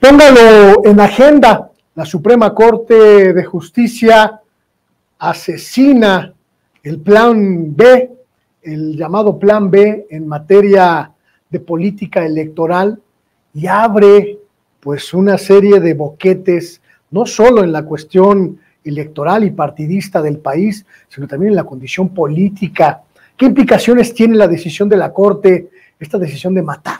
Póngalo en agenda. La Suprema Corte de Justicia asesina el plan B, el llamado plan B en materia de política electoral y abre pues una serie de boquetes, no solo en la cuestión electoral y partidista del país, sino también en la condición política. ¿Qué implicaciones tiene la decisión de la Corte, esta decisión de matar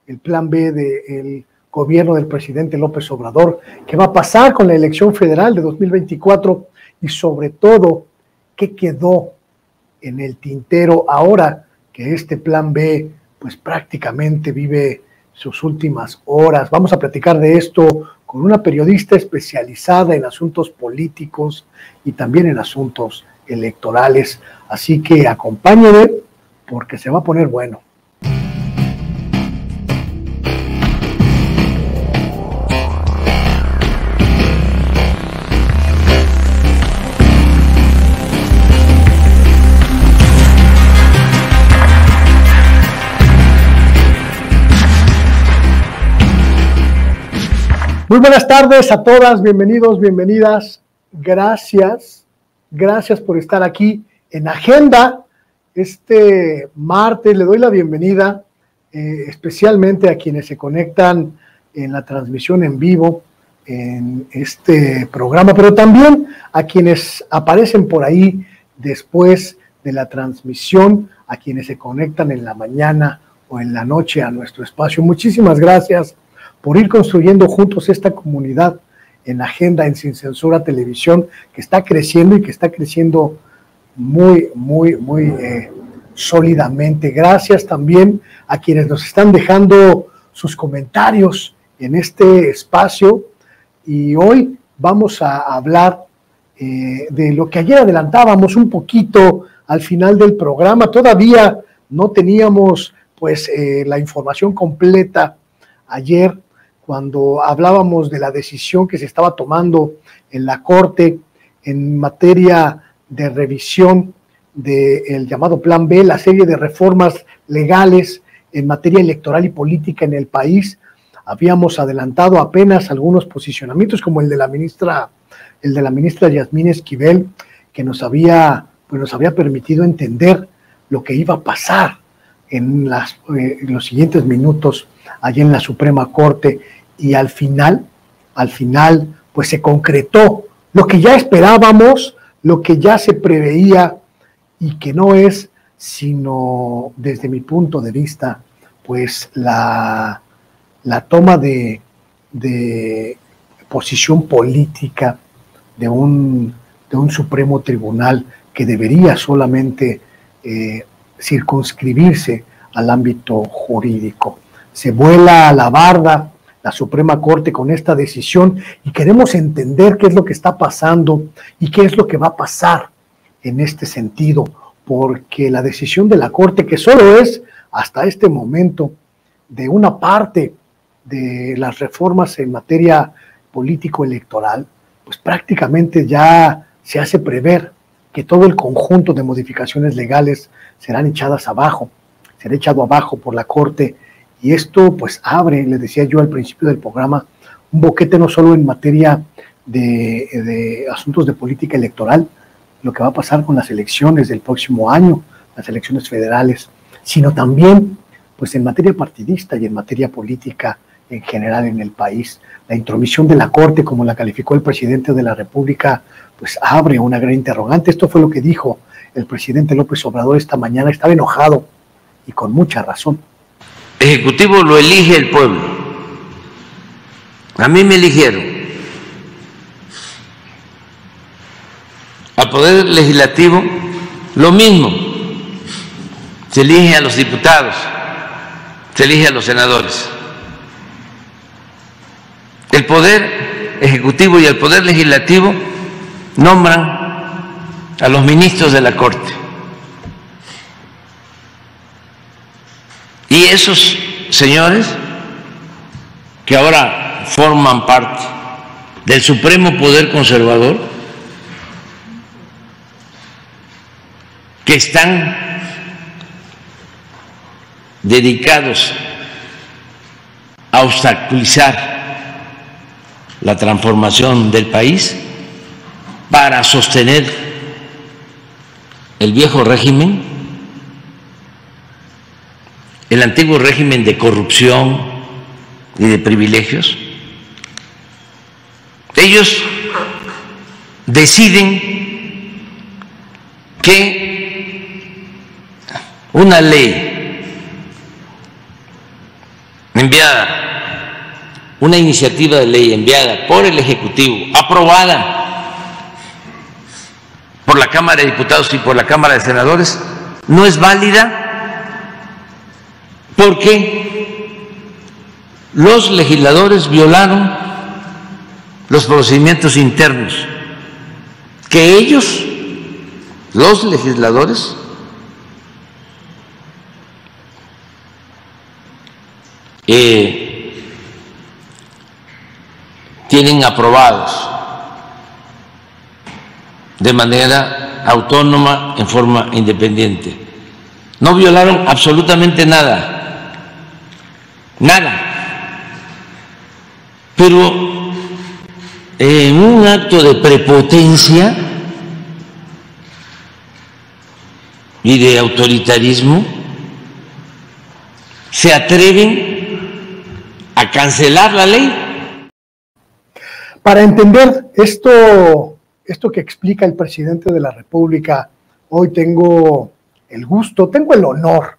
el plan B del gobierno del presidente López Obrador? ¿Qué va a pasar con la elección federal de 2024? Y sobre todo, ¿qué quedó en el tintero ahora que este plan B pues prácticamente vive sus últimas horas? Vamos a platicar de esto con una periodista especializada en asuntos políticos y también en asuntos electorales. Así que acompáñenme porque se va a poner bueno. Muy buenas tardes a todas, bienvenidos, bienvenidas, gracias por estar aquí en Agenda. Este martes le doy la bienvenida especialmente a quienes se conectan en la transmisión en vivo en este programa, pero también a quienes aparecen por ahí después de la transmisión, a quienes se conectan en la mañana o en la noche a nuestro espacio. Muchísimas gracias por ir construyendo juntos esta comunidad en Agenda, en Sin Censura Televisión, que está creciendo y que está creciendo muy sólidamente. Gracias también a quienes nos están dejando sus comentarios en este espacio. Y hoy vamos a hablar de lo que ayer adelantábamos un poquito al final del programa. Todavía no teníamos pues la información completa ayer, cuando hablábamos de la decisión que se estaba tomando en la Corte en materia de revisión del llamado Plan B, la serie de reformas legales en materia electoral y política en el país. Habíamos adelantado apenas algunos posicionamientos, como el de la ministra Yasmín Esquivel, que nos había permitido entender lo que iba a pasar en los siguientes minutos allí en la Suprema Corte. Y al final, pues se concretó lo que ya esperábamos, lo que ya se preveía y que no es sino, desde mi punto de vista, pues la toma de posición política de un Supremo Tribunal que debería solamente circunscribirse al ámbito jurídico. Se vuela a la barda la Suprema Corte con esta decisión y queremos entender qué es lo que está pasando y qué es lo que va a pasar en este sentido, porque la decisión de la Corte, que solo es hasta este momento de una parte de las reformas en materia político-electoral, pues prácticamente ya se hace prever que todo el conjunto de modificaciones legales será echado abajo por la Corte. Y esto pues abre, le decía yo al principio del programa, un boquete no solo en materia de asuntos de política electoral, lo que va a pasar con las elecciones del próximo año, las elecciones federales, sino también pues en materia partidista y en materia política en general en el país. La intromisión de la Corte, como la calificó el presidente de la República, pues abre una gran interrogante. Esto fue lo que dijo el presidente López Obrador esta mañana. Estaba enojado y con mucha razón. Ejecutivo lo elige el pueblo. A mí me eligieron. Al Poder Legislativo, lo mismo. Se elige a los diputados, se elige a los senadores. El Poder Ejecutivo y el Poder Legislativo nombran a los ministros de la Corte. Y esos señores que ahora forman parte del Supremo Poder Conservador, que están dedicados a obstaculizar la transformación del país, para sostener el viejo régimen, el antiguo régimen de corrupción y de privilegios. Ellos deciden que una ley enviada, una iniciativa de ley enviada por el Ejecutivo, aprobada por la Cámara de Diputados y por la Cámara de Senadores, no es válida porque los legisladores violaron los procedimientos internos que ellos, los legisladores, tienen aprobados de manera autónoma, en forma independiente. No violaron absolutamente nada, nada. Pero en un acto de prepotencia y de autoritarismo, se atreven a cancelar la ley. Para entender esto que explica el presidente de la República, hoy tengo el gusto, tengo el honor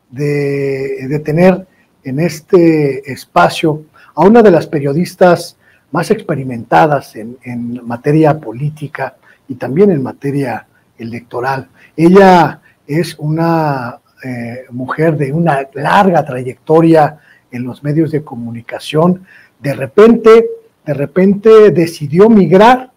de tener en este espacio a una de las periodistas más experimentadas en materia política y también en materia electoral. Ella es una mujer de una larga trayectoria en los medios de comunicación. De repente decidió migrar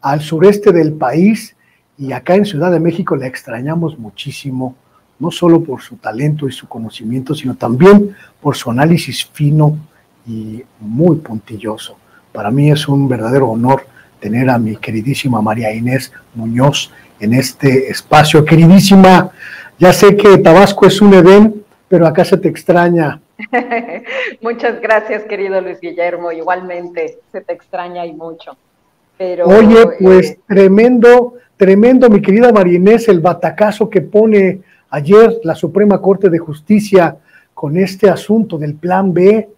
al sureste del país y acá en Ciudad de México la extrañamos muchísimo, no solo por su talento y su conocimiento, sino también por su análisis fino y muy puntilloso. Para mí es un verdadero honor tener a mi queridísima María Inés Muñoz en este espacio. Queridísima, ya sé que Tabasco es un Edén, pero acá se te extraña. Muchas gracias, querido Luis Guillermo, igualmente se te extraña y mucho. Pero, oye, pues tremendo, mi querida María Inés, el batacazo que pone ayer la Suprema Corte de Justicia con este asunto del Plan B,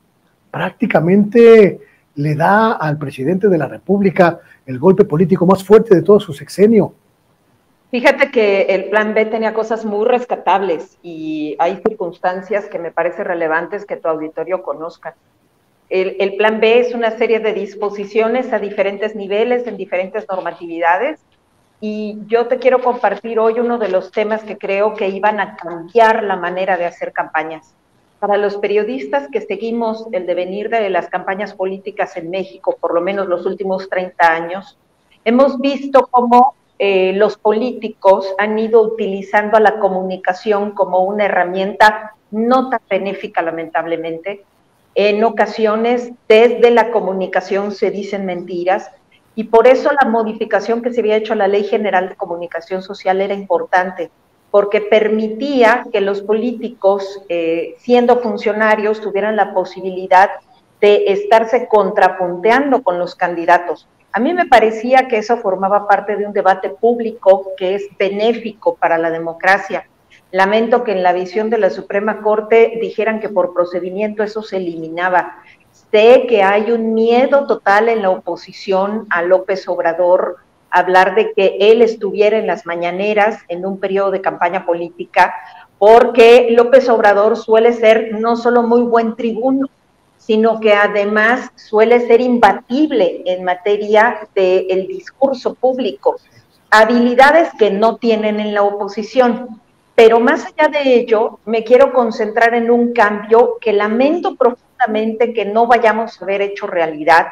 prácticamente le da al presidente de la República el golpe político más fuerte de todo su sexenio. Fíjate que el Plan B tenía cosas muy rescatables y hay circunstancias que me parece relevantes que tu auditorio conozca. El Plan B es una serie de disposiciones a diferentes niveles, en diferentes normatividades, y yo te quiero compartir hoy uno de los temas que creo que iban a cambiar la manera de hacer campañas. Para los periodistas que seguimos el devenir de las campañas políticas en México, por lo menos los últimos 30 años, hemos visto cómo los políticos han ido utilizando a la comunicación como una herramienta no tan benéfica, lamentablemente. En ocasiones, desde la comunicación se dicen mentiras, y por eso la modificación que se había hecho a la Ley General de Comunicación Social era importante, porque permitía que los políticos, siendo funcionarios, tuvieran la posibilidad de estarse contrapunteando con los candidatos. A mí me parecía que eso formaba parte de un debate público que es benéfico para la democracia. Lamento que en la visión de la Suprema Corte dijeran que por procedimiento eso se eliminaba. Sé que hay un miedo total en la oposición a López Obrador, hablar de que él estuviera en las mañaneras en un periodo de campaña política, porque López Obrador suele ser no solo muy buen tribuno, sino que además suele ser imbatible en materia del discurso público, habilidades que no tienen en la oposición. Pero más allá de ello, me quiero concentrar en un cambio que lamento profundamente que no vayamos a haber hecho realidad,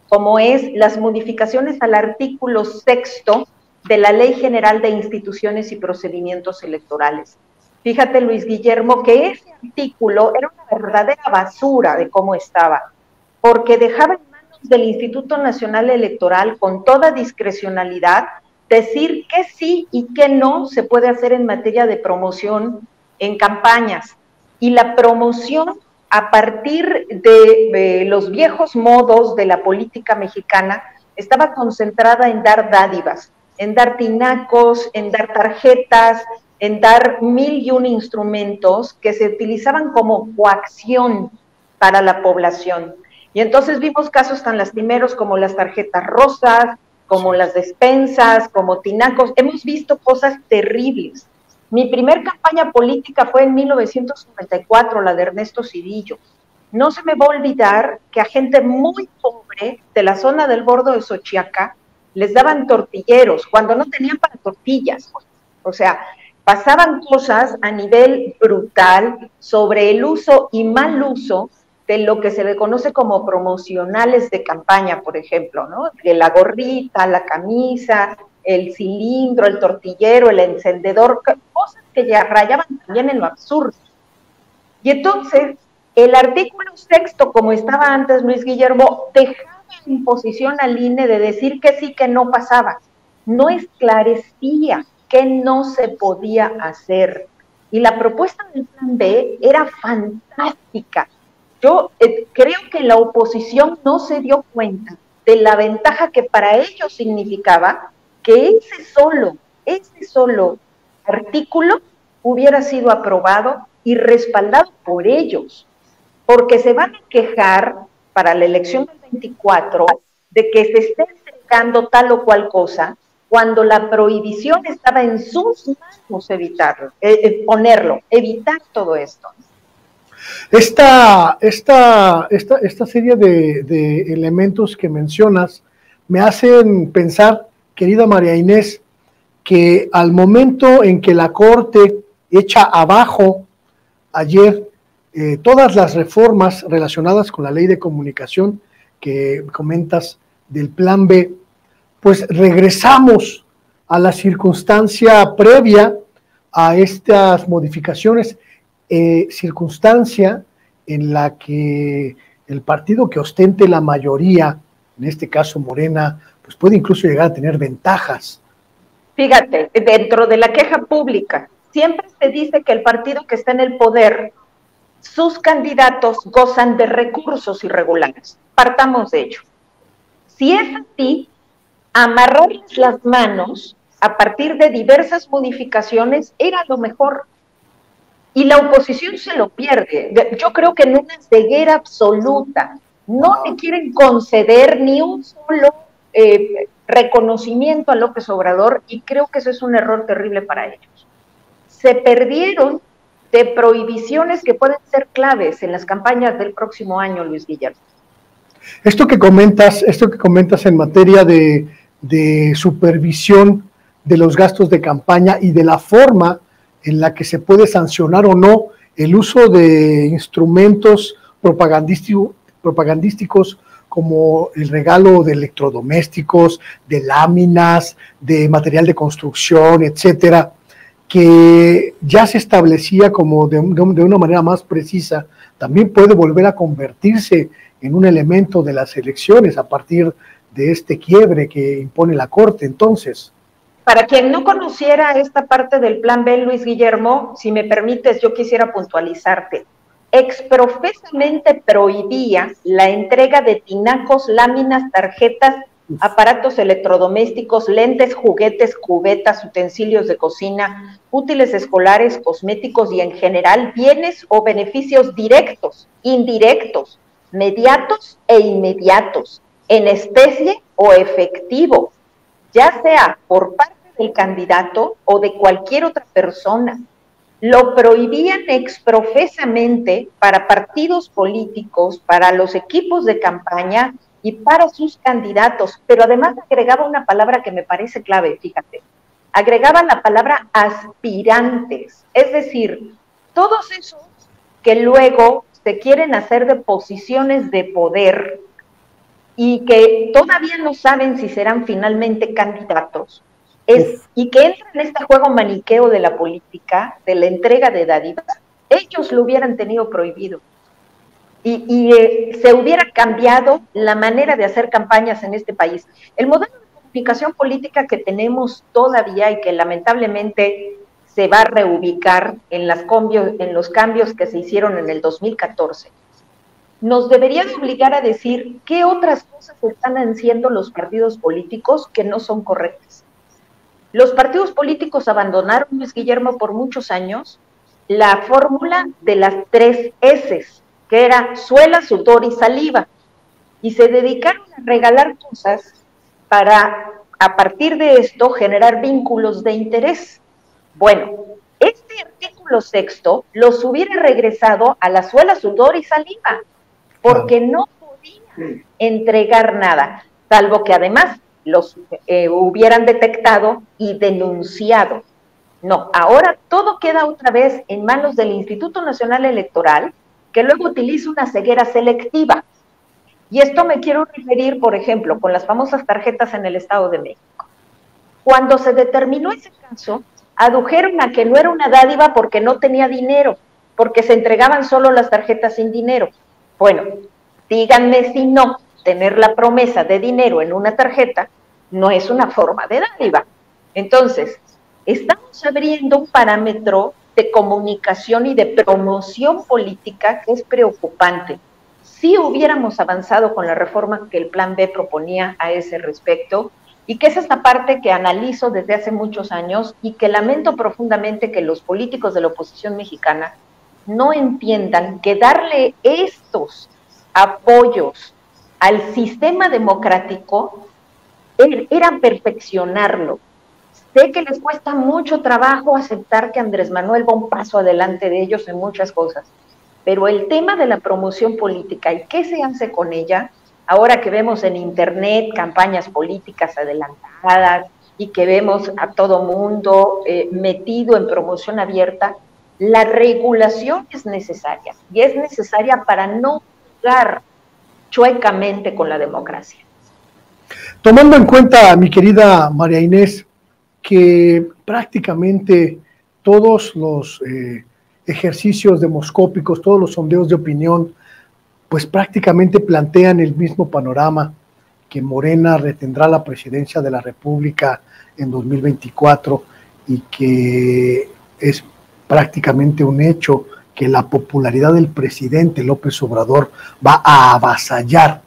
como es las modificaciones al artículo 6º de la Ley General de Instituciones y Procedimientos Electorales. Fíjate, Luis Guillermo, que ese artículo era una verdadera basura de cómo estaba, porque dejaba en manos del Instituto Nacional Electoral, con toda discrecionalidad, decir qué sí y qué no se puede hacer en materia de promoción en campañas. Y la promoción a partir de los viejos modos de la política mexicana, estaba concentrada en dar dádivas, en dar tinacos, en dar tarjetas, en dar 1001 instrumentos que se utilizaban como coacción para la población. Y entonces vimos casos tan lastimeros como las tarjetas rosas, como las despensas, como tinacos. Hemos visto cosas terribles. Mi primer campaña política fue en 1994, la de Ernesto Zedillo. No se me va a olvidar que a gente muy pobre de la zona del Bordo de Xochiaca les daban tortilleros cuando no tenían para tortillas. O sea, pasaban cosas a nivel brutal sobre el uso y mal uso de lo que se le conoce como promocionales de campaña, por ejemplo, ¿no? De la gorrita, la camisa, el cilindro, el tortillero, el encendedor, cosas que ya rayaban también en lo absurdo. Y entonces, el artículo 6, como estaba antes Luis Guillermo, dejaba en posición al INE de decir que sí, que no pasaba. No esclarecía que no se podía hacer. Y la propuesta del Plan B era fantástica. Yo creo que la oposición no se dio cuenta de la ventaja que para ellos significaba que ese solo artículo hubiera sido aprobado y respaldado por ellos, porque se van a quejar para la elección del 24 de que se esté entregando tal o cual cosa, cuando la prohibición estaba en sus manos evitarlo, evitar todo esto. Esta serie de elementos que mencionas me hacen pensar, querida María Inés, que al momento en que la Corte echa abajo ayer todas las reformas relacionadas con la ley de comunicación que comentas del Plan B, pues regresamos a la circunstancia previa a estas modificaciones, circunstancia en la que el partido que ostente la mayoría, en este caso Morena, pues puede incluso llegar a tener ventajas. Fíjate, dentro de la queja pública, siempre se dice que el partido que está en el poder, sus candidatos gozan de recursos irregulares. Partamos de ello. Si es así, amarrarles las manos a partir de diversas modificaciones era lo mejor. Y la oposición se lo pierde. Yo creo que en una ceguera absoluta no le quieren conceder ni un solo reconocimiento a López Obrador, y creo que eso es un error terrible para ellos. Se perdieron de prohibiciones que pueden ser claves en las campañas del próximo año, Luis Guillermo. Esto que comentas en materia de supervisión de los gastos de campaña y de la forma en la que se puede sancionar o no el uso de instrumentos propagandísticos como el regalo de electrodomésticos, de láminas, de material de construcción, etcétera, que ya se establecía como de una manera más precisa, también puede volver a convertirse en un elemento de las elecciones a partir de este quiebre que impone la Corte. Entonces, para quien no conociera esta parte del Plan B, Luis Guillermo, si me permites, yo quisiera puntualizarte. Exprofesamente prohibía la entrega de tinacos, láminas, tarjetas, aparatos electrodomésticos, lentes, juguetes, cubetas, utensilios de cocina, útiles escolares, cosméticos y en general bienes o beneficios directos, indirectos, mediatos e inmediatos, en especie o efectivo, ya sea por parte del candidato o de cualquier otra persona. Lo prohibían exprofesamente para partidos políticos, para los equipos de campaña y para sus candidatos, pero además agregaba una palabra que me parece clave, fíjate, agregaba la palabra aspirantes, es decir, todos esos que luego se quieren hacer de posiciones de poder y que todavía no saben si serán finalmente candidatos, y que entran en este juego maniqueo de la política, de la entrega de dádivas, ellos lo hubieran tenido prohibido. Y se hubiera cambiado la manera de hacer campañas en este país. El modelo de comunicación política que tenemos todavía y que lamentablemente se va a reubicar en los cambios que se hicieron en el 2014, nos debería de obligar a decir qué otras cosas están haciendo los partidos políticos que no son correctas. Los partidos políticos abandonaron, Luis Guillermo, por muchos años la fórmula de las 3 S, que era suela, sudor y saliva, y se dedicaron a regalar cosas para, a partir de esto, generar vínculos de interés. Bueno, este artículo 6º los hubiera regresado a la suela, sudor y saliva, porque no podían entregar nada, salvo que además los hubieran detectado y denunciado. No, ahora todo queda otra vez en manos del Instituto Nacional Electoral, que luego utiliza una ceguera selectiva. Y esto me quiero referir, por ejemplo, con las famosas tarjetas en el Estado de México. Cuando se determinó ese caso, adujeron a que no era una dádiva porque no tenía dinero, porque se entregaban solo las tarjetas sin dinero. Bueno, díganme si no, tener la promesa de dinero en una tarjeta no es una forma de dádiva. Entonces, estamos abriendo un parámetro de comunicación y de promoción política que es preocupante. Si hubiéramos avanzado con la reforma que el Plan B proponía a ese respecto, y que esa es la parte que analizo desde hace muchos años y que lamento profundamente que los políticos de la oposición mexicana no entiendan que darle estos apoyos al sistema democrático era perfeccionarlo. Sé que les cuesta mucho trabajo aceptar que Andrés Manuel va un paso adelante de ellos en muchas cosas, pero el tema de la promoción política y qué se hace con ella, ahora que vemos en internet campañas políticas adelantadas y que vemos a todo mundo metido en promoción abierta, la regulación es necesaria, y es necesaria para no jugar chuecamente con la democracia. Tomando en cuenta, mi querida María Inés, que prácticamente todos los ejercicios demoscópicos, todos los sondeos de opinión, pues prácticamente plantean el mismo panorama, que Morena retendrá la presidencia de la República en 2024 y que es prácticamente un hecho que la popularidad del presidente López Obrador va a avasallar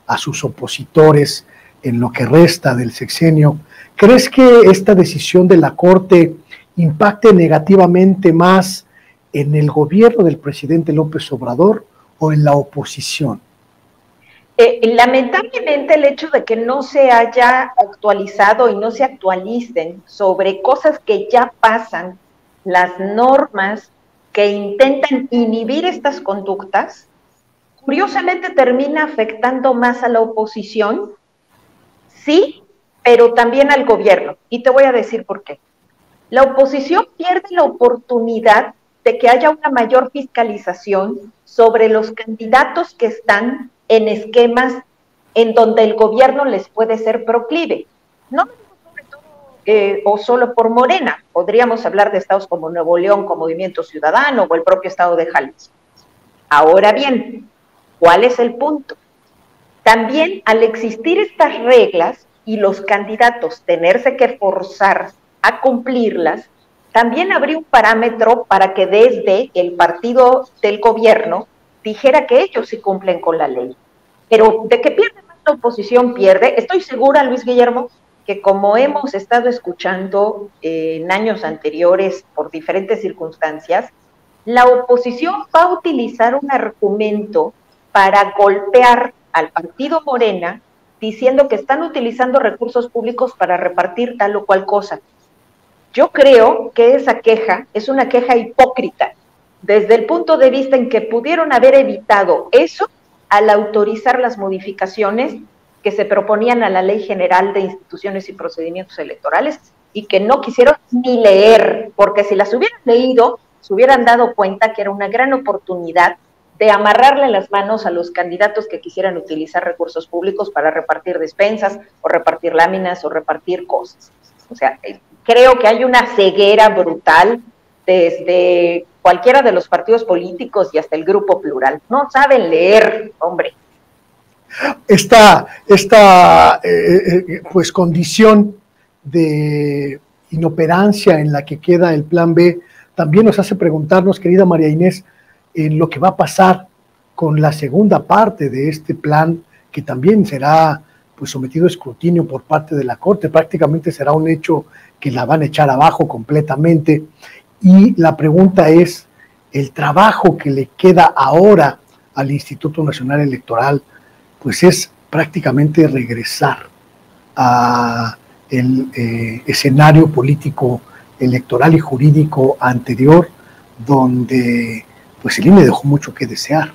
a sus opositores en lo que resta del sexenio. ¿Crees que esta decisión de la Corte impacte negativamente más en el gobierno del presidente López Obrador o en la oposición? Lamentablemente el hecho de que no se haya actualizado y no se actualicen sobre cosas que ya pasan, las normas que intentan inhibir estas conductas, curiosamente termina afectando más a la oposición, sí, pero también al gobierno. Y te voy a decir por qué. La oposición pierde la oportunidad de que haya una mayor fiscalización sobre los candidatos que están en esquemas en donde el gobierno les puede ser proclive. No me digo sobre todo o solo por Morena, podríamos hablar de estados como Nuevo León, como Movimiento Ciudadano o el propio estado de Jalisco. Ahora bien, ¿cuál es el punto? También al existir estas reglas y los candidatos tenerse que forzar a cumplirlas, también habría un parámetro para que desde el partido del gobierno dijera que ellos sí cumplen con la ley. Pero de que pierde más la oposición, pierde. Estoy segura, Luis Guillermo, que como hemos estado escuchando en años anteriores por diferentes circunstancias, la oposición va a utilizar un argumento para golpear al partido Morena diciendo que están utilizando recursos públicos para repartir tal o cual cosa. Yo creo que esa queja es una queja hipócrita, desde el punto de vista en que pudieron haber evitado eso al autorizar las modificaciones que se proponían a la Ley General de Instituciones y Procedimientos Electorales y que no quisieron ni leer, porque si las hubieran leído, se hubieran dado cuenta que era una gran oportunidad de amarrarle las manos a los candidatos que quisieran utilizar recursos públicos para repartir despensas o repartir láminas o repartir cosas. O sea, creo que hay una ceguera brutal desde cualquiera de los partidos políticos y hasta el Grupo Plural. No saben leer, hombre. Esta pues condición de inoperancia en la que queda el Plan B también nos hace preguntarnos, querida María Inés, en lo que va a pasar con la segunda parte de este plan, que también será pues sometido a escrutinio por parte de la Corte. Prácticamente será un hecho que la van a echar abajo completamente. Y la pregunta es, el trabajo que le queda ahora al Instituto Nacional Electoral, pues es prácticamente regresar a el escenario político, electoral y jurídico anterior, donde pues el INE dejó mucho que desear.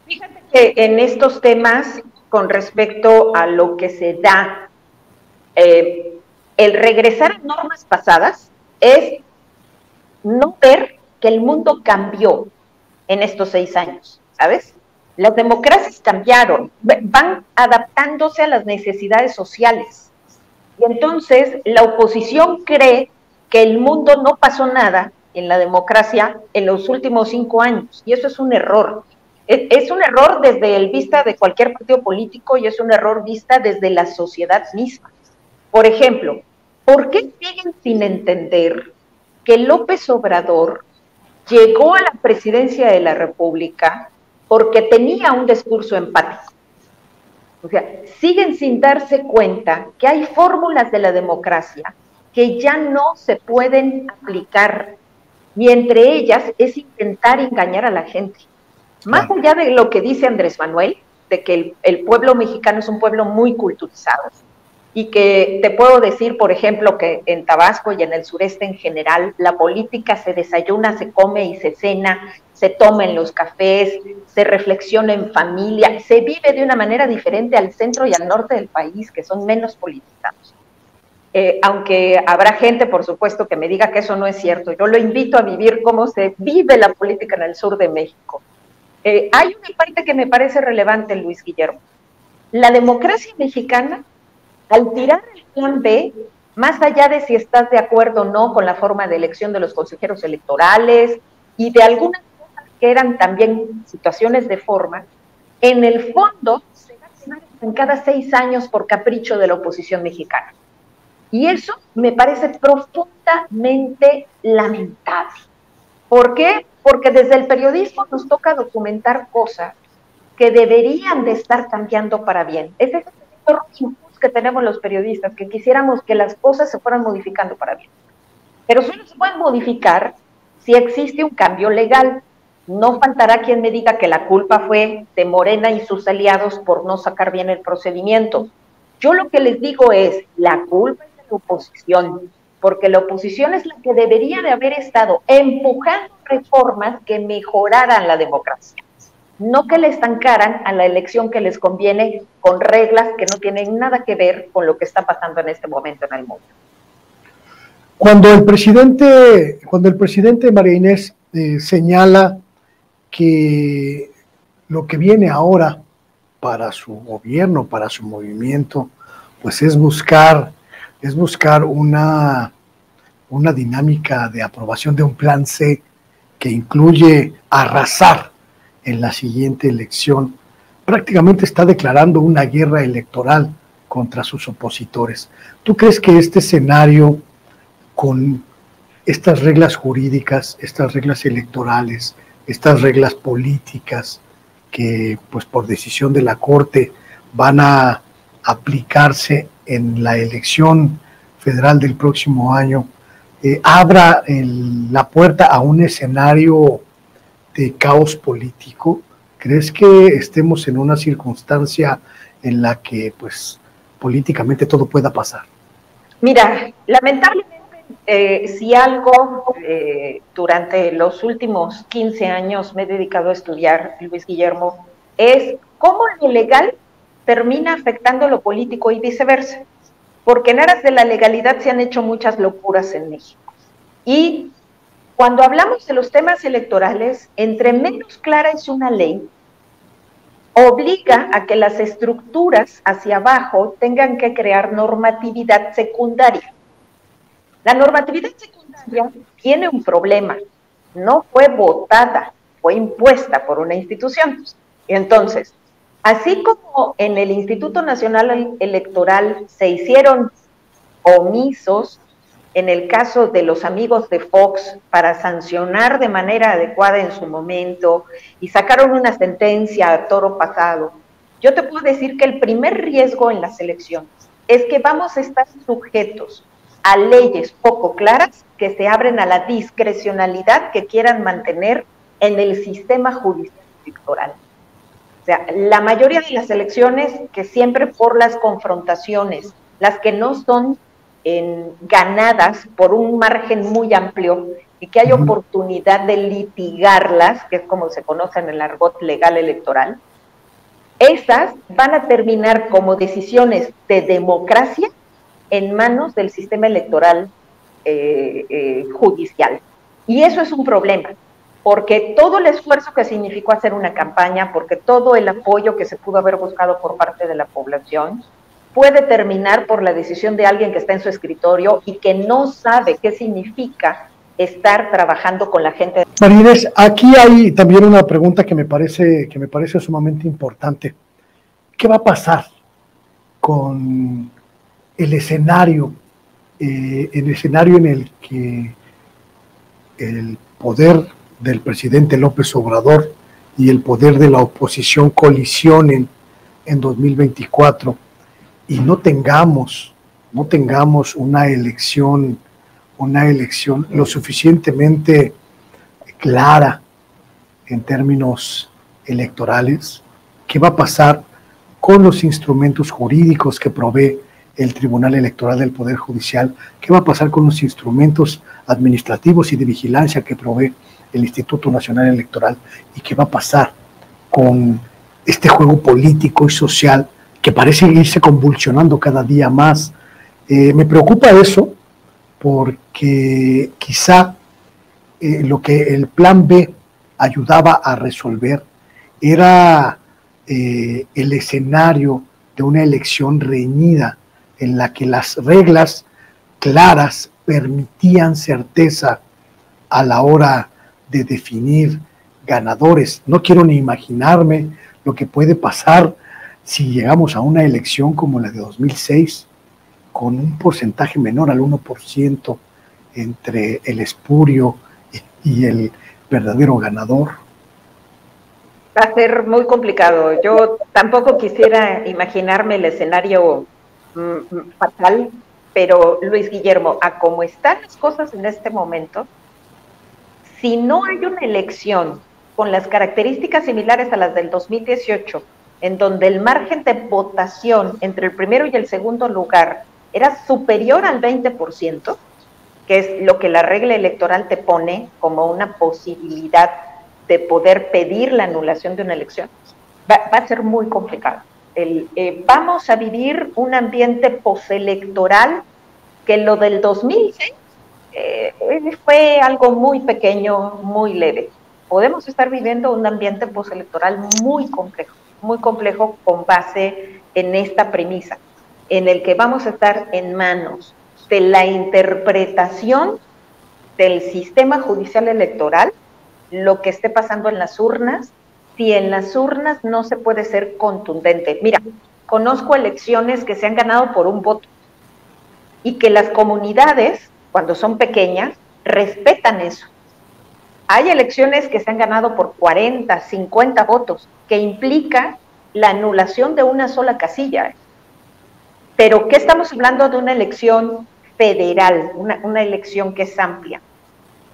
Fíjate que en estos temas, con respecto a lo que se da, el regresar a normas pasadas es no ver que el mundo cambió en estos 6 años, ¿sabes? Las democracias cambiaron, van adaptándose a las necesidades sociales. Y entonces la oposición cree que el mundo no pasó nada en la democracia en los últimos 5 años, y eso es un error. Es un error desde el vista de cualquier partido político y es un error vista desde la sociedad misma. Por ejemplo, ¿por qué siguen sin entender que López Obrador llegó a la presidencia de la República porque tenía un discurso empático? O sea, siguen sin darse cuenta que hay fórmulas de la democracia que ya no se pueden aplicar, y entre ellas es intentar engañar a la gente. Más allá de lo que dice Andrés Manuel, de que el pueblo mexicano es un pueblo muy culturizado, y que te puedo decir, por ejemplo, que en Tabasco y en el sureste en general, la política se desayuna, se come y se cena, se toma en los cafés, se reflexiona en familia, se vive de una manera diferente al centro y al norte del país, que son menos politizados. Aunque habrá gente, por supuesto, que me diga que eso no es cierto. Yo lo invito a vivir cómo se vive la política en el sur de México. Hay una parte que me parece relevante, Luis Guillermo. La democracia mexicana, al tirar el plan B, más allá de si estás de acuerdo o no con la forma de elección de los consejeros electorales y de algunas cosas que eran también situaciones de forma, en el fondo se va a quedar en cada 6 años por capricho de la oposición mexicana. Y eso me parece profundamente lamentable. ¿Por qué? Porque desde el periodismo nos toca documentar cosas que deberían de estar cambiando para bien. Ese es el impulso que tenemos los periodistas, que quisiéramos que las cosas se fueran modificando para bien. Pero solo se pueden modificar si existe un cambio legal. No faltará quien me diga que la culpa fue de Morena y sus aliados por no sacar bien el procedimiento. Yo lo que les digo es, la culpa es de la oposición, porque la oposición es la que debería de haber estado empujando reformas que mejoraran la democracia, no que le estancaran a la elección que les conviene con reglas que no tienen nada que ver con lo que está pasando en este momento en el mundo. Cuando el presidente María Inés señala que lo que viene ahora para su gobierno, para su movimiento, pues es buscar una dinámica de aprobación de un plan C que incluye arrasar en la siguiente elección. Prácticamente está declarando una guerra electoral contra sus opositores. ¿Tú crees que este escenario, con estas reglas jurídicas, estas reglas electorales, estas reglas políticas que pues por decisión de la Corte van a aplicarse en la elección federal del próximo año, abra la puerta a un escenario de caos político? ¿Crees que estemos en una circunstancia en la que pues políticamente todo pueda pasar? Mira, lamentablemente, si algo durante los últimos 15 años me he dedicado a estudiar, Luis Guillermo, es cómo lo legal termina afectando lo político y viceversa, porque en aras de la legalidad se han hecho muchas locuras en México. Y cuando hablamos de los temas electorales, entre menos clara es una ley, obliga a que las estructuras hacia abajo tengan que crear normatividad secundaria. La normatividad secundaria tiene un problema, no fue votada, fue impuesta por una institución. Y entonces, así como en el Instituto Nacional Electoral se hicieron omisos en el caso de los amigos de Fox, para sancionar de manera adecuada en su momento, y sacaron una sentencia a toro pasado. Yo te puedo decir que el primer riesgo en las elecciones es que vamos a estar sujetos a leyes poco claras que se abren a la discrecionalidad que quieran mantener en el sistema judicial electoral. O sea, la mayoría de las elecciones que siempre por las confrontaciones, las que no son ganadas por un margen muy amplio y que hay oportunidad de litigarlas, que es como se conoce en el argot legal electoral, esas van a terminar como decisiones de democracia en manos del sistema electoral judicial. Y eso es un problema, porque todo el esfuerzo que significó hacer una campaña, porque todo el apoyo que se pudo haber buscado por parte de la población, puede terminar por la decisión de alguien que está en su escritorio y que no sabe qué significa estar trabajando con la gente. María Inés, aquí hay también una pregunta que me parece sumamente importante. ¿Qué va a pasar con el escenario en el que el poder del presidente López Obrador y el poder de la oposición colisionen en 2024 y no tengamos una elección lo suficientemente clara en términos electorales? ¿Qué va a pasar con los instrumentos jurídicos que provee el Tribunal Electoral del Poder Judicial? ¿Qué va a pasar con los instrumentos administrativos y de vigilancia que provee el Instituto Nacional Electoral? ¿Y qué va a pasar con este juego político y social que parece irse convulsionando cada día más? Me preocupa eso porque quizá lo que el plan B ayudaba a resolver era el escenario de una elección reñida en la que las reglas claras permitían certeza a la hora de definir ganadores. No quiero ni imaginarme lo que puede pasar si llegamos a una elección como la de 2006, con un porcentaje menor al 1% entre el espurio y el verdadero ganador. Va a ser muy complicado. Yo tampoco quisiera imaginarme el escenario fatal, pero Luis Guillermo, a cómo están las cosas en este momento, si no hay una elección con las características similares a las del 2018, en donde el margen de votación entre el primero y el segundo lugar era superior al 20%, que es lo que la regla electoral te pone como una posibilidad de poder pedir la anulación de una elección, va a ser muy complicado. Vamos a vivir un ambiente postelectoral que lo del 2006 fue algo muy pequeño, muy leve. Podemos estar viviendo un ambiente postelectoral muy complejo con base en esta premisa, en el que vamos a estar en manos de la interpretación del sistema judicial electoral, lo que esté pasando en las urnas, si en las urnas no se puede ser contundente. Mira, conozco elecciones que se han ganado por un voto y que las comunidades, cuando son pequeñas, respetan eso. Hay elecciones que se han ganado por 40, 50 votos, que implica la anulación de una sola casilla. Pero ¿qué estamos hablando de una elección federal, una elección que es amplia?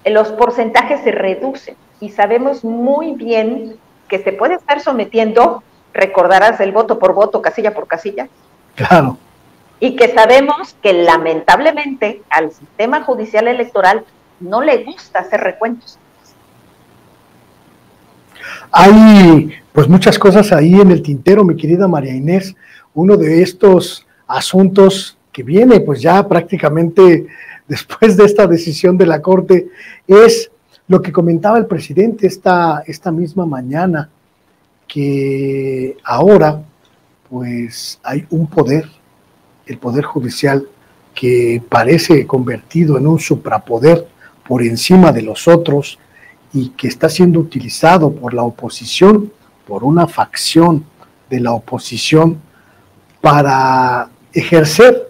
Los porcentajes se reducen y sabemos muy bien que se puede estar sometiendo, recordarás, el voto por voto, casilla por casilla. Claro. Y que sabemos que lamentablemente al sistema judicial electoral no le gusta hacer recuentos. Hay pues muchas cosas ahí en el tintero, mi querida María Inés. Uno de estos asuntos que viene pues ya prácticamente después de esta decisión de la Corte es lo que comentaba el presidente esta misma mañana, que ahora pues hay un poder, el poder judicial, que parece convertido en un suprapoder por encima de los otros y que está siendo utilizado por la oposición, por una facción de la oposición, para ejercer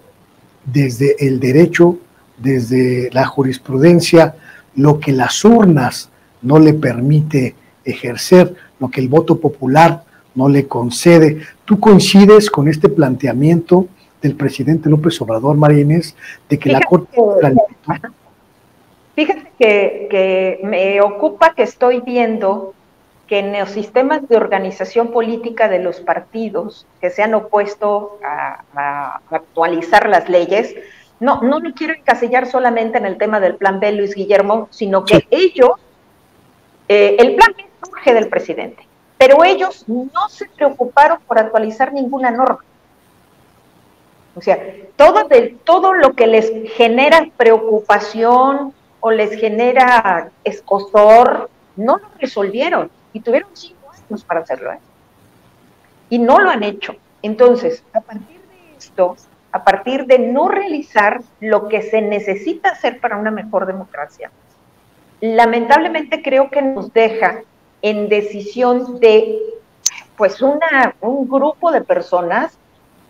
desde el derecho desde la jurisprudencia lo que las urnas no le permite ejercer, lo que el voto popular no le concede. ¿Tú coincides con este planteamiento del presidente López Obrador, María Inés, de que la Corte... Fíjate que me ocupa que estoy viendo que en los sistemas de organización política de los partidos que se han opuesto a actualizar las leyes, no lo quiero encasillar solamente en el tema del Plan B, Luis Guillermo, sino que ellos, el Plan B surge del presidente, pero ellos no se preocuparon por actualizar ninguna norma. O sea, todo lo que les genera preocupación o les genera escozor, no lo resolvieron y tuvieron 5 años para hacerlo, y no lo han hecho. Entonces, a partir de esto, a partir de no realizar lo que se necesita hacer para una mejor democracia, lamentablemente creo que nos deja en decisión de pues un grupo de personas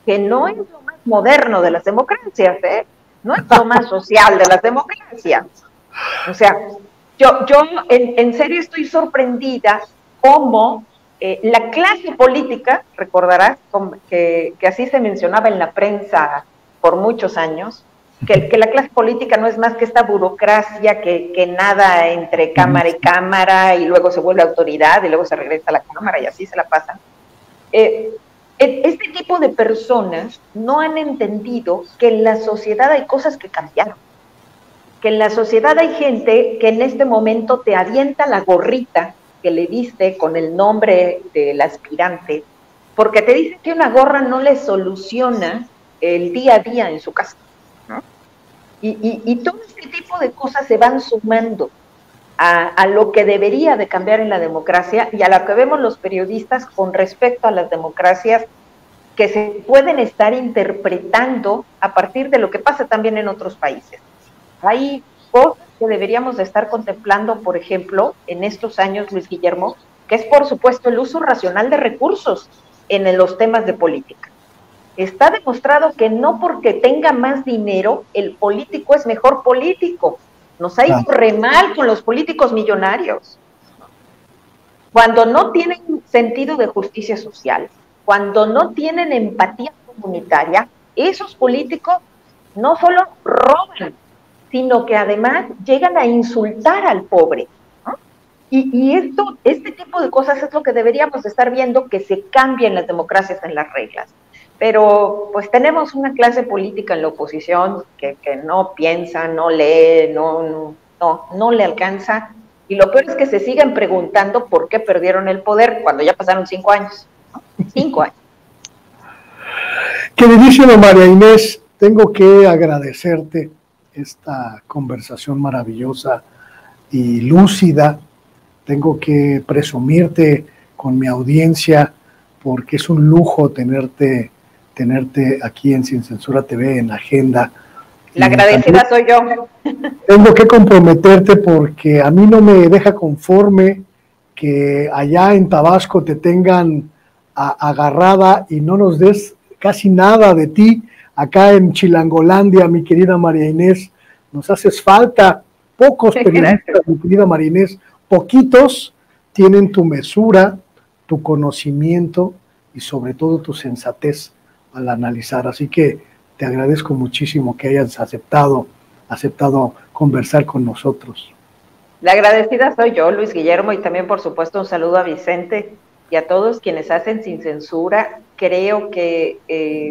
que no es lo más moderno de las democracias, no es lo más social de las democracias. O sea, yo en serio estoy sorprendida cómo la clase política, recordarás que así se mencionaba en la prensa por muchos años, que la clase política no es más que esta burocracia que nada entre cámara y cámara y luego se vuelve autoridad y luego se regresa a la cámara y así se la pasan. Este tipo de personas no han entendido que en la sociedad hay cosas que cambiaron, que en la sociedad hay gente que en este momento te avienta la gorrita que le diste con el nombre del aspirante, porque te dice que una gorra no le soluciona el día a día en su casa, ¿no? Y todo este tipo de cosas se van sumando a lo que debería de cambiar en la democracia y a lo que vemos los periodistas con respecto a las democracias que se pueden estar interpretando a partir de lo que pasa también en otros países. Hay cosas que deberíamos de estar contemplando, por ejemplo, en estos años, Luis Guillermo, que es por supuesto el uso racional de recursos en los temas de política. Está demostrado que no porque tenga más dinero, el político es mejor político. Nos ha ido re mal con los políticos millonarios. Cuando no tienen sentido de justicia social, cuando no tienen empatía comunitaria, esos políticos no solo roban, sino que además llegan a insultar al pobre, ¿no? Y este tipo de cosas es lo que deberíamos estar viendo, que se cambien las democracias en las reglas. Pero pues tenemos una clase política en la oposición que no piensa, no lee, no le alcanza, y lo peor es que se siguen preguntando por qué perdieron el poder cuando ya pasaron 5 años, ¿no? 5 años. Queridísima María Inés, tengo que agradecerte esta conversación maravillosa y lúcida. Tengo que presumirte con mi audiencia porque es un lujo tenerte aquí en Sin Censura TV, en la agenda. La agradecida soy yo. Tengo que comprometerte porque a mí no me deja conforme que allá en Tabasco te tengan agarrada y no nos des casi nada de ti. Acá en Chilangolandia, mi querida María Inés, nos haces falta. Pocos periodistas, mi querida María Inés, poquitos tienen tu mesura, tu conocimiento y sobre todo tu sensatez al analizar. Así que te agradezco muchísimo que hayas aceptado conversar con nosotros. La agradecida soy yo, Luis Guillermo, y también por supuesto un saludo a Vicente y a todos quienes hacen Sin Censura. Creo que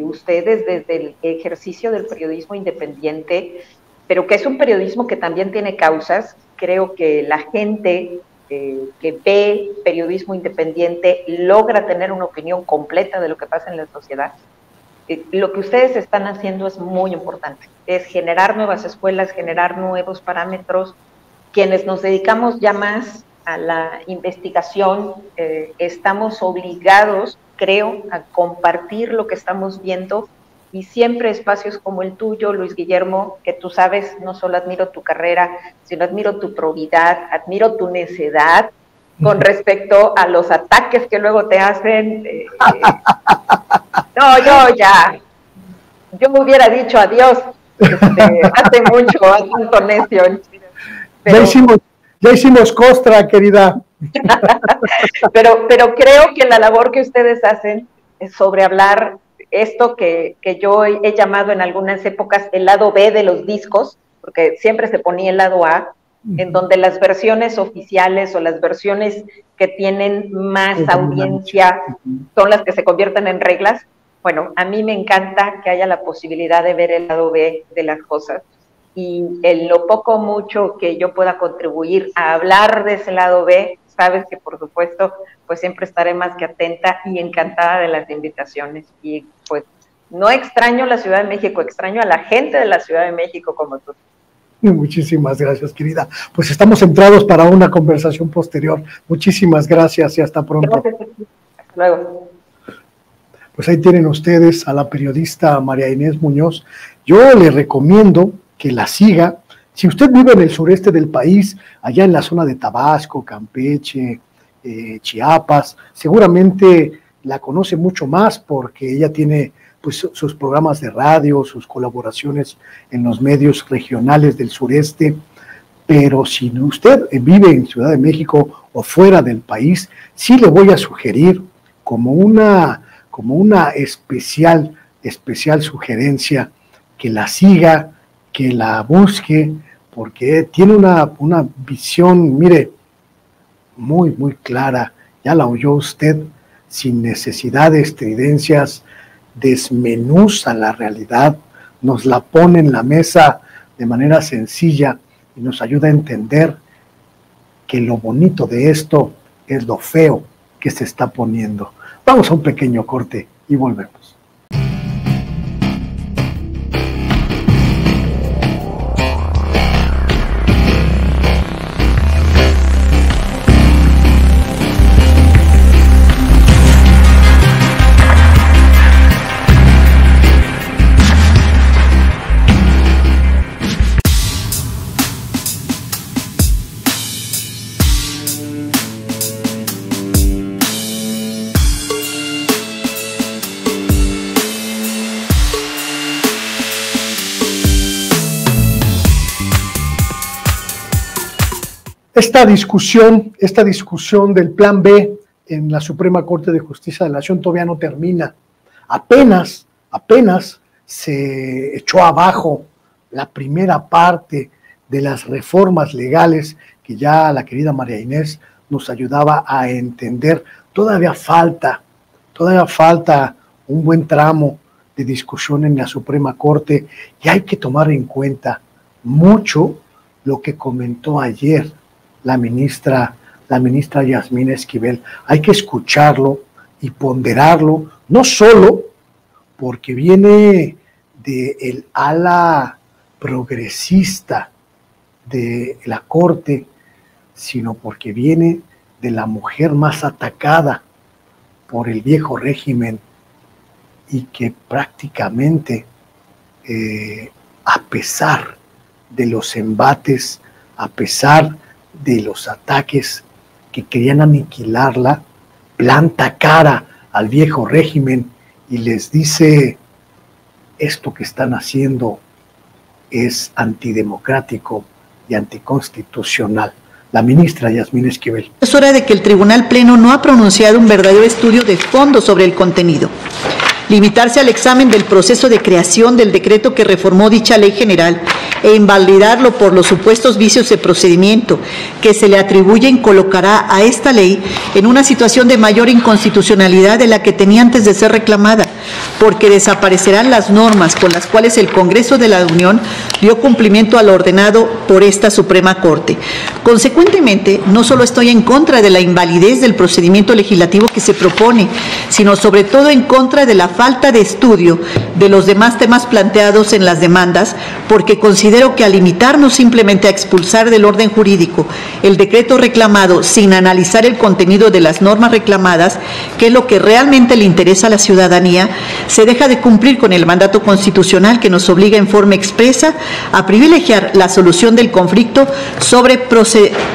ustedes desde el ejercicio del periodismo independiente, pero que es un periodismo que también tiene causas, creo que la gente que ve periodismo independiente logra tener una opinión completa de lo que pasa en la sociedad. Lo que ustedes están haciendo es muy importante, es generar nuevas escuelas, generar nuevos parámetros. Quienes nos dedicamos ya más a la investigación, estamos obligados, creo, a compartir lo que estamos viendo, y siempre espacios como el tuyo, Luis Guillermo, que tú sabes, no solo admiro tu carrera, sino admiro tu probidad, admiro tu necedad con respecto a los ataques que luego te hacen. No, yo me hubiera dicho adiós hace mucho, hace tanto necio. Pero, ya hicimos costra, querida. pero creo que la labor que ustedes hacen es sobre hablar esto que yo he llamado en algunas épocas el lado B de los discos, porque siempre se ponía el lado A, en donde las versiones oficiales o las versiones que tienen más audiencia son las que se convierten en reglas. Bueno, a mí me encanta que haya la posibilidad de ver el lado B de las cosas, y en lo poco o mucho que yo pueda contribuir a hablar de ese lado B, sabes que por supuesto pues siempre estaré más que atenta y encantada de las invitaciones. Y pues no extraño la Ciudad de México, extraño a la gente de la Ciudad de México como tú. Muchísimas gracias, querida. Pues estamos centrados para una conversación posterior. Muchísimas gracias y hasta pronto. Gracias. Hasta luego. Pues ahí tienen ustedes a la periodista María Inés Muñoz. Yo le recomiendo que la siga. Si usted vive en el sureste del país, allá en la zona de Tabasco, Campeche, Chiapas, seguramente la conoce mucho más porque ella tiene pues sus programas de radio, sus colaboraciones en los medios regionales del sureste. Pero si usted vive en Ciudad de México o fuera del país, sí le voy a sugerir como una especial sugerencia que la siga, que la busque, porque tiene una visión, mire, muy, muy clara. Ya la oyó usted, sin necesidad de estridencias, desmenuza la realidad, nos la pone en la mesa de manera sencilla y nos ayuda a entender que lo bonito de esto es lo feo que se está poniendo. Vamos a un pequeño corte y volvemos. Esta discusión del Plan B en la Suprema Corte de Justicia de la Nación todavía no termina. Apenas se echó abajo la primera parte de las reformas legales que ya la querida María Inés nos ayudaba a entender. Todavía falta un buen tramo de discusión en la Suprema Corte y hay que tomar en cuenta mucho lo que comentó ayer la ministra Yasmín Esquivel. Hay que escucharlo y ponderarlo, no solo porque viene del ala progresista de la Corte, sino porque viene de la mujer más atacada por el viejo régimen y que prácticamente, a pesar de los embates, a pesar de los ataques que querían aniquilarla, planta cara al viejo régimen y les dice: esto que están haciendo es antidemocrático y anticonstitucional. La ministra Yasmín Esquivel. Es hora de que el Tribunal Pleno no ha pronunciado un verdadero estudio de fondo sobre el contenido. Limitarse al examen del proceso de creación del decreto que reformó dicha ley general e invalidarlo por los supuestos vicios de procedimiento que se le atribuyen colocará a esta ley en una situación de mayor inconstitucionalidad de la que tenía antes de ser reclamada, porque desaparecerán las normas con las cuales el Congreso de la Unión dio cumplimiento a lo ordenado por esta Suprema Corte. Consecuentemente, no solo estoy en contra de la invalidez del procedimiento legislativo que se propone, sino sobre todo en contra de la falta de estudio de los demás temas planteados en las demandas, porque considero que al limitarnos simplemente a expulsar del orden jurídico el decreto reclamado sin analizar el contenido de las normas reclamadas, que es lo que realmente le interesa a la ciudadanía, se deja de cumplir con el mandato constitucional que nos obliga en forma expresa a privilegiar la solución del conflicto sobre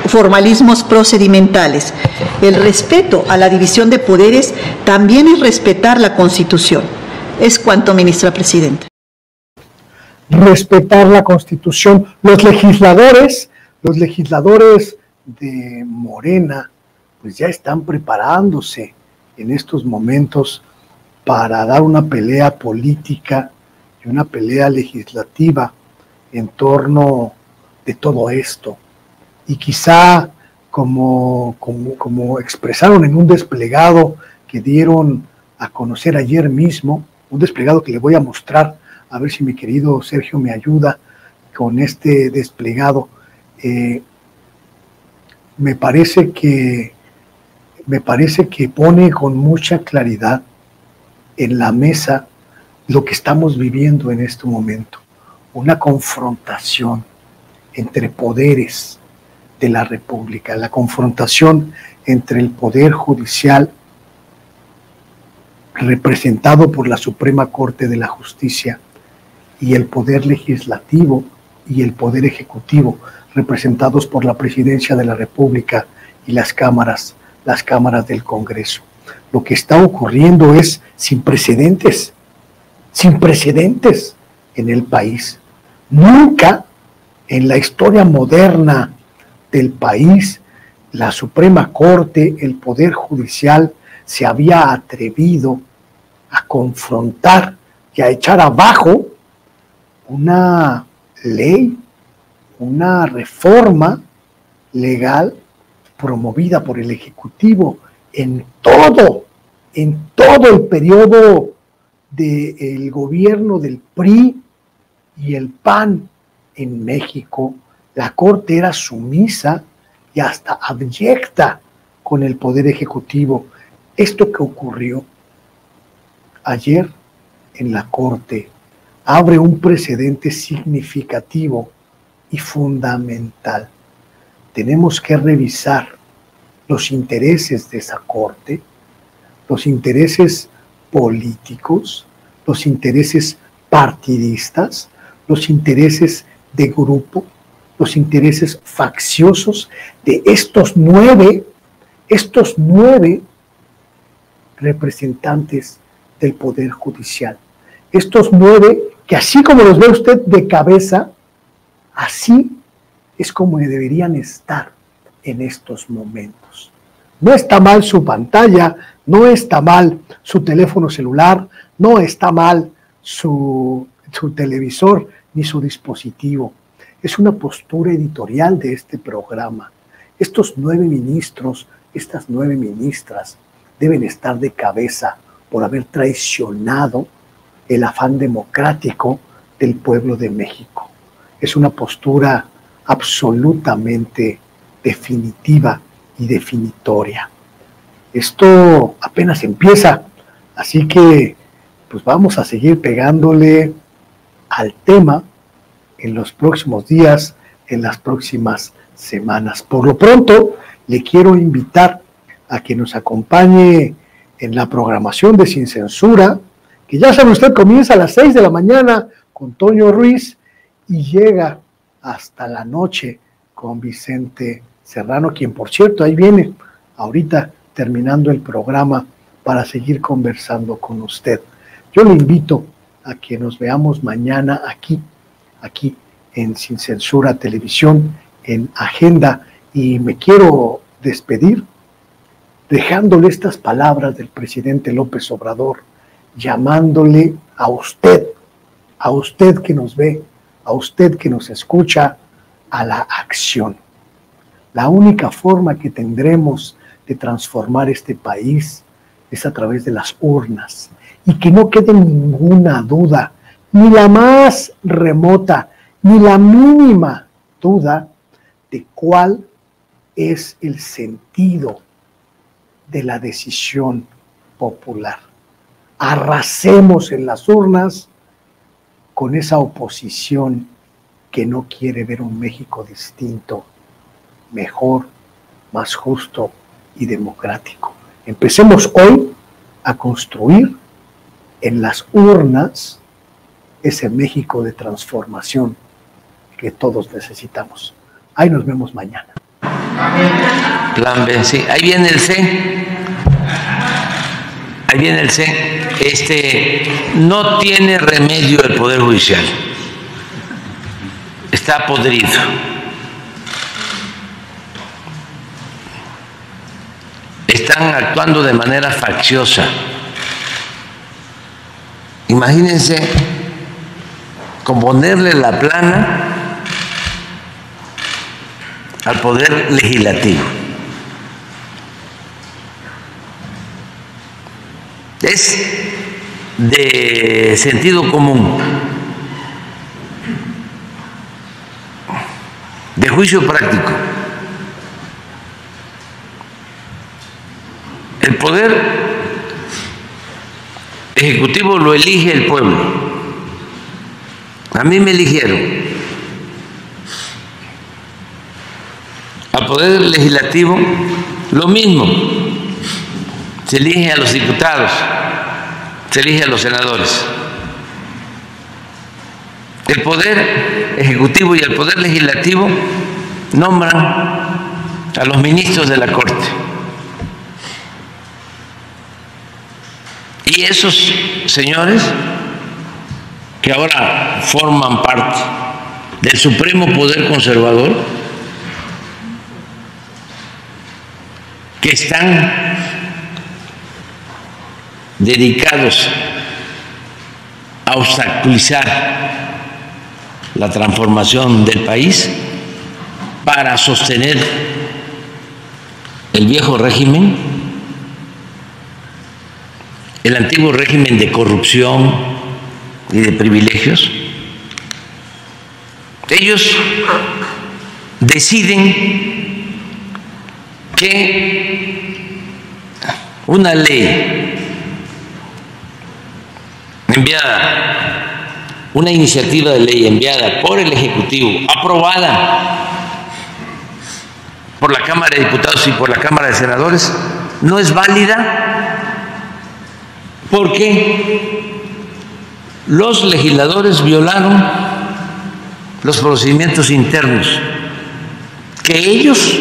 formalismos procedimentales. El respeto a la división de poderes también es respetar la Constitución. Es cuanto, ministra presidenta. respetar la Constitución. Los legisladores de Morena, pues ya están preparándose en estos momentos para dar una pelea política y una pelea legislativa en torno de todo esto. Y quizá como expresaron en un desplegado que dieron a conocer ayer mismo, un desplegado que le voy a mostrar, a ver si mi querido Sergio me ayuda con este desplegado. Me parece que pone con mucha claridad en la mesa lo que estamos viviendo en este momento, una confrontación entre poderes de la República, la confrontación entre el Poder Judicial, representado por la Suprema Corte de la Justicia, y el Poder Legislativo y el Poder Ejecutivo, representados por la Presidencia de la República y las cámaras del Congreso. Lo que está ocurriendo es sin precedentes en el país. Nunca en la historia moderna del país, la Suprema Corte, el Poder Judicial, se había atrevido a confrontar y a echar abajo una ley, una reforma legal promovida por el Ejecutivo en todo el periodo del gobierno del PRI y el PAN en México. La Corte era sumisa y hasta abyecta con el Poder Ejecutivo. Esto que ocurrió ayer en la Corte abre un precedente significativo y fundamental. Tenemos que revisar los intereses de esa Corte, los intereses políticos, los intereses partidistas, los intereses de grupo, los intereses facciosos de estos nueve representantes del Poder Judicial. Estos 9 que, así como los ve usted de cabeza, así es como deberían estar en estos momentos. No está mal su pantalla, no está mal su teléfono celular, no está mal su televisor ni su dispositivo. Es una postura editorial de este programa. Estos 9 ministros, estas 9 ministras deben estar de cabeza por haber traicionado el afán democrático del pueblo de México. Es una postura absolutamente definitiva y definitoria. Esto apenas empieza, así que pues vamos a seguir pegándole al tema en los próximos días, en las próximas semanas. Por lo pronto, le quiero invitar a que nos acompañe en la programación de Sin Censura, que ya sabe usted, comienza a las 6 de la mañana con Toño Ruiz y llega hasta la noche con Vicente Serrano, quien por cierto ahí viene ahorita terminando el programa para seguir conversando con usted. Yo le invito a que nos veamos mañana aquí en Sin Censura Televisión, en Agenda, y me quiero despedir dejándole estas palabras del presidente López Obrador, llamándole a usted que nos ve, a usted que nos escucha, a la acción. La única forma que tendremos de transformar este país es a través de las urnas, y que no quede ninguna duda, ni la más remota, ni la mínima duda de cuál es el sentido de la decisión popular. Arrasemos en las urnas con esa oposición que no quiere ver un México distinto, mejor, más justo y democrático. Empecemos hoy a construir en las urnas ese México de transformación que todos necesitamos. Ahí nos vemos mañana. Plan B, sí. Ahí viene el C. Ahí viene el C. No tiene remedio el Poder Judicial. está podrido. Están actuando de manera facciosa. Imagínense componerle la plana al poder legislativo. Es de sentido común, de juicio práctico. El poder ejecutivo lo elige el pueblo. A mí me eligieron. Al poder legislativo lo mismo. Se elige a los diputados, se elige a los senadores. El poder ejecutivo y el poder legislativo nombran a los ministros de la Corte. Y esos señores que ahora forman parte del supremo poder conservador, que están dedicados a obstaculizar la transformación del país para sostener el viejo régimen, el antiguo régimen de corrupción y de privilegios. Ellos deciden que una ley enviada, una iniciativa de ley enviada por el Ejecutivo, aprobada por la Cámara de Diputados y por la Cámara de Senadores, no es válida porque los legisladores violaron los procedimientos internos que ellos,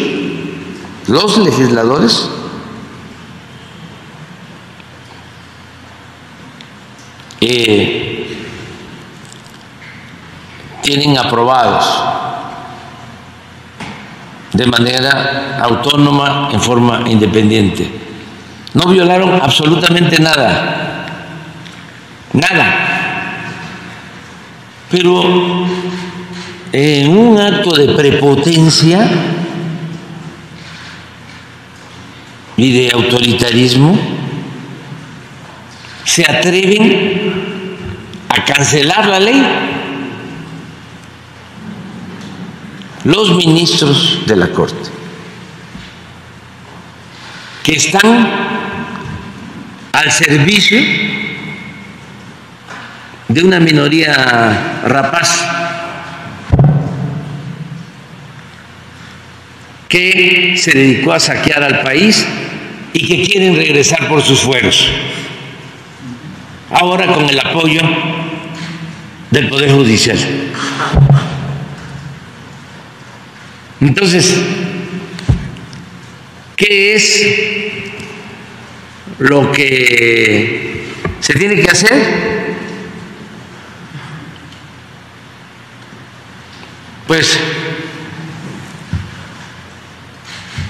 los legisladores, tienen aprobados de manera autónoma, en forma independiente. No violaron absolutamente nada, nada. Pero en un acto de prepotencia y de autoritarismo, se atreven a cancelar la ley. Los ministros de la Corte, que están al servicio de una minoría rapaz que se dedicó a saquear al país y que quieren regresar por sus fueros, ahora con el apoyo del Poder Judicial. Entonces, ¿qué es lo que se tiene que hacer? Pues,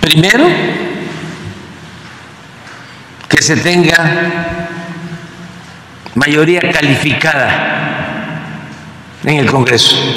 primero, que se tenga mayoría calificada en el Congreso.